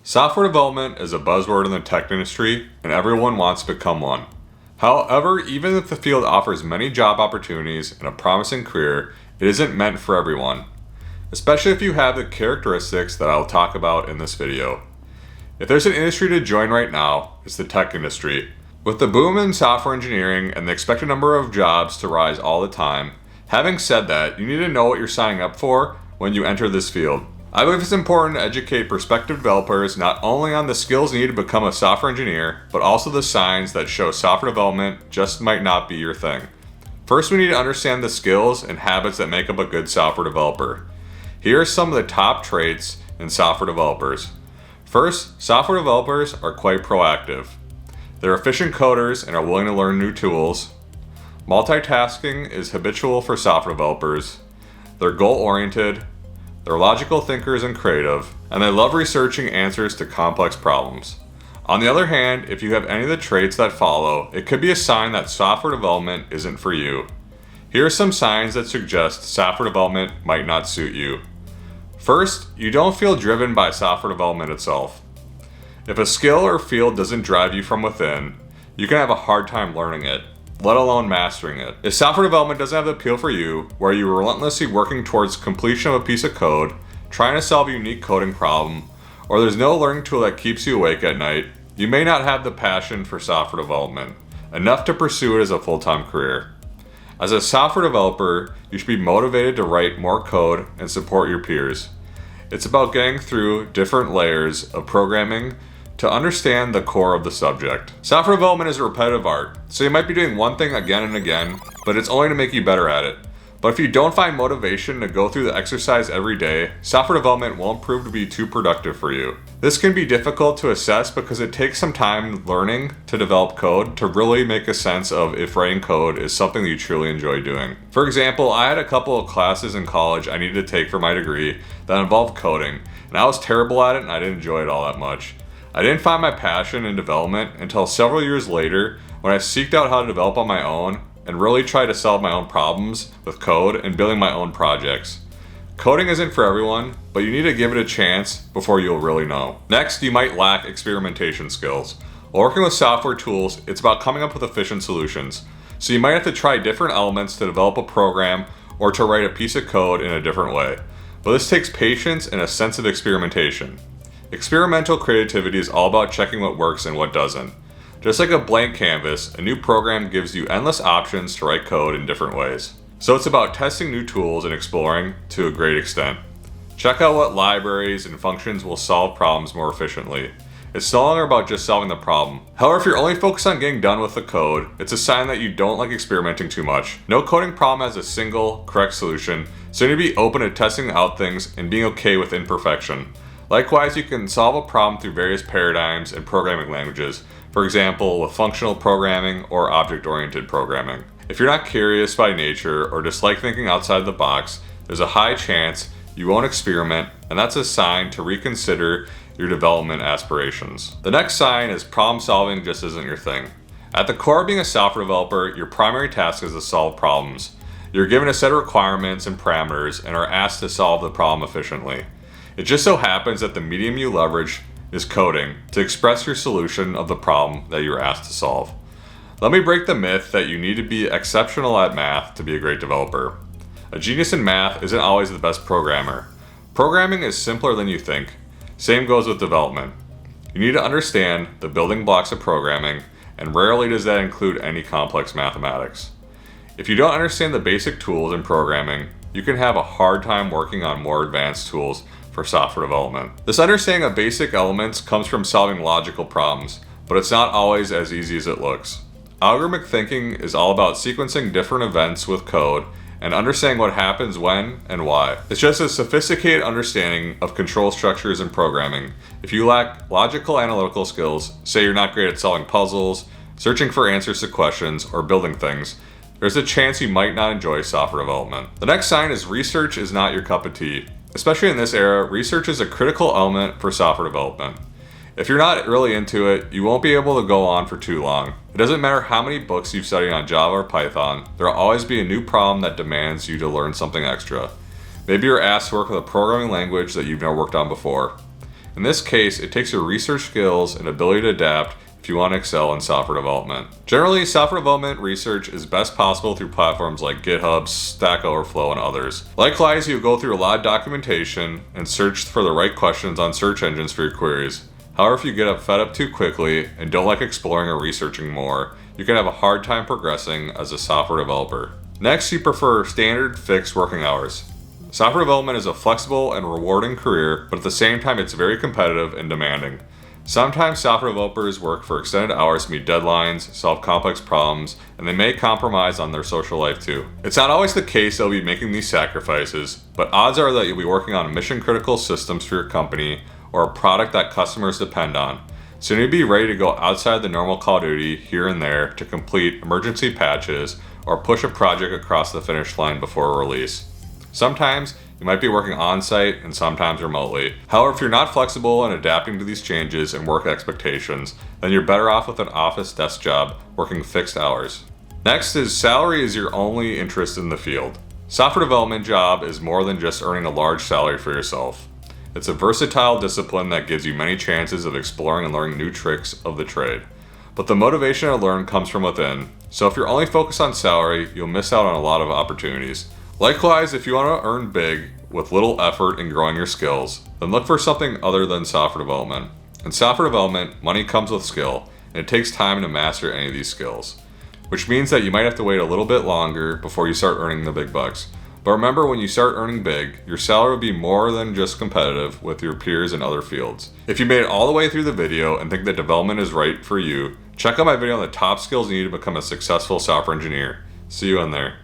Software development is a buzzword in the tech industry, and everyone wants to become one. However, even if the field offers many job opportunities and a promising career, it isn't meant for everyone, especially if you have the characteristics that I'll talk about in this video. If there's an industry to join right now, it's the tech industry. With the boom in software engineering and the expected number of jobs to rise all the time, having said that, you need to know what you're signing up for when you enter this field. I believe it's important to educate prospective developers not only on the skills needed to become a software engineer, but also the signs that show software development just might not be your thing. First, we need to understand the skills and habits that make up a good software developer. Here are some of the top traits in software developers. First, software developers are quite proactive. They're efficient coders and are willing to learn new tools. Multitasking is habitual for software developers. They're goal-oriented. They're logical thinkers and creative, and they love researching answers to complex problems. On the other hand, if you have any of the traits that follow, it could be a sign that software development isn't for you. Here are some signs that suggest software development might not suit you. First, you don't feel driven by software development itself. If a skill or field doesn't drive you from within, you can have a hard time learning it, let alone mastering it. If software development doesn't have the appeal for you, where you're relentlessly working towards completion of a piece of code, trying to solve a unique coding problem, or there's no learning tool that keeps you awake at night, you may not have the passion for software development, enough to pursue it as a full-time career. As a software developer, you should be motivated to write more code and support your peers. It's about getting through different layers of programming to understand the core of the subject. Software development is a repetitive art, so you might be doing one thing again and again, but it's only to make you better at it. But if you don't find motivation to go through the exercise every day, software development won't prove to be too productive for you. This can be difficult to assess because it takes some time learning to develop code to really make a sense of if writing code is something that you truly enjoy doing. For example, I had a couple of classes in college I needed to take for my degree that involved coding, and I was terrible at it and I didn't enjoy it all that much. I didn't find my passion in development until several years later when I seeked out how to develop on my own and really tried to solve my own problems with code and building my own projects. Coding isn't for everyone, but you need to give it a chance before you'll really know. Next, you might lack experimentation skills. While working with software tools, it's about coming up with efficient solutions. So you might have to try different elements to develop a program or to write a piece of code in a different way. But this takes patience and a sense of experimentation. Experimental creativity is all about checking what works and what doesn't. Just like a blank canvas, a new program gives you endless options to write code in different ways. So it's about testing new tools and exploring to a great extent. Check out what libraries and functions will solve problems more efficiently. It's no longer about just solving the problem. However, if you're only focused on getting done with the code, it's a sign that you don't like experimenting too much. No coding problem has a single, correct solution, so you need to be open to testing out things and being okay with imperfection. Likewise, you can solve a problem through various paradigms and programming languages, for example, with functional programming or object-oriented programming. If you're not curious by nature or dislike thinking outside the box, there's a high chance you won't experiment, and that's a sign to reconsider your development aspirations. The next sign is problem solving just isn't your thing. At the core of being a software developer, your primary task is to solve problems. You're given a set of requirements and parameters and are asked to solve the problem efficiently. It just so happens that the medium you leverage is coding to express your solution of the problem that you're asked to solve. Let me break the myth that you need to be exceptional at math to be a great developer. A genius in math isn't always the best programmer. Programming is simpler than you think. Same goes with development. You need to understand the building blocks of programming, and rarely does that include any complex mathematics. If you don't understand the basic tools in programming, you can have a hard time working on more advanced tools for software development. This understanding of basic elements comes from solving logical problems, but it's not always as easy as it looks. Algorithmic thinking is all about sequencing different events with code and understanding what happens when and why. It's just a sophisticated understanding of control structures in programming. If you lack logical analytical skills, say you're not great at solving puzzles, searching for answers to questions, or building things, there's a chance you might not enjoy software development. The next sign is research is not your cup of tea. Especially in this era, research is a critical element for software development. If you're not really into it, you won't be able to go on for too long. It doesn't matter how many books you've studied on Java or Python, there'll always be a new problem that demands you to learn something extra. Maybe you're asked to work with a programming language that you've never worked on before. In this case, it takes your research skills and ability to adapt if you want to excel in software development. Generally, software development research is best possible through platforms like GitHub, Stack Overflow, and others. Likewise, you go through a lot of documentation and search for the right questions on search engines for your queries. However, if you get fed up too quickly and don't like exploring or researching more, you can have a hard time progressing as a software developer. Next, you prefer standard fixed working hours. Software development is a flexible and rewarding career, but at the same time it's very competitive and demanding. Sometimes software developers work for extended hours to meet deadlines, solve complex problems, and they may compromise on their social life too. It's not always the case they'll be making these sacrifices, but odds are that you'll be working on mission-critical systems for your company or a product that customers depend on. So you need to be ready to go outside the normal call of duty here and there to complete emergency patches or push a project across the finish line before release. Sometimes you might be working on-site and sometimes remotely. However, if you're not flexible in adapting to these changes and work expectations, then you're better off with an office desk job working fixed hours. Next is salary is your only interest in the field. Software development job is more than just earning a large salary for yourself. It's a versatile discipline that gives you many chances of exploring and learning new tricks of the trade. But the motivation to learn comes from within, so if you're only focused on salary, you'll miss out on a lot of opportunities. Likewise, if you want to earn big with little effort in growing your skills, then look for something other than software development. In software development, money comes with skill, and it takes time to master any of these skills, which means that you might have to wait a little bit longer before you start earning the big bucks. But remember, when you start earning big, your salary will be more than just competitive with your peers in other fields. If you made it all the way through the video and think that development is right for you, check out my video on the top skills needed to become a successful software engineer. See you in there.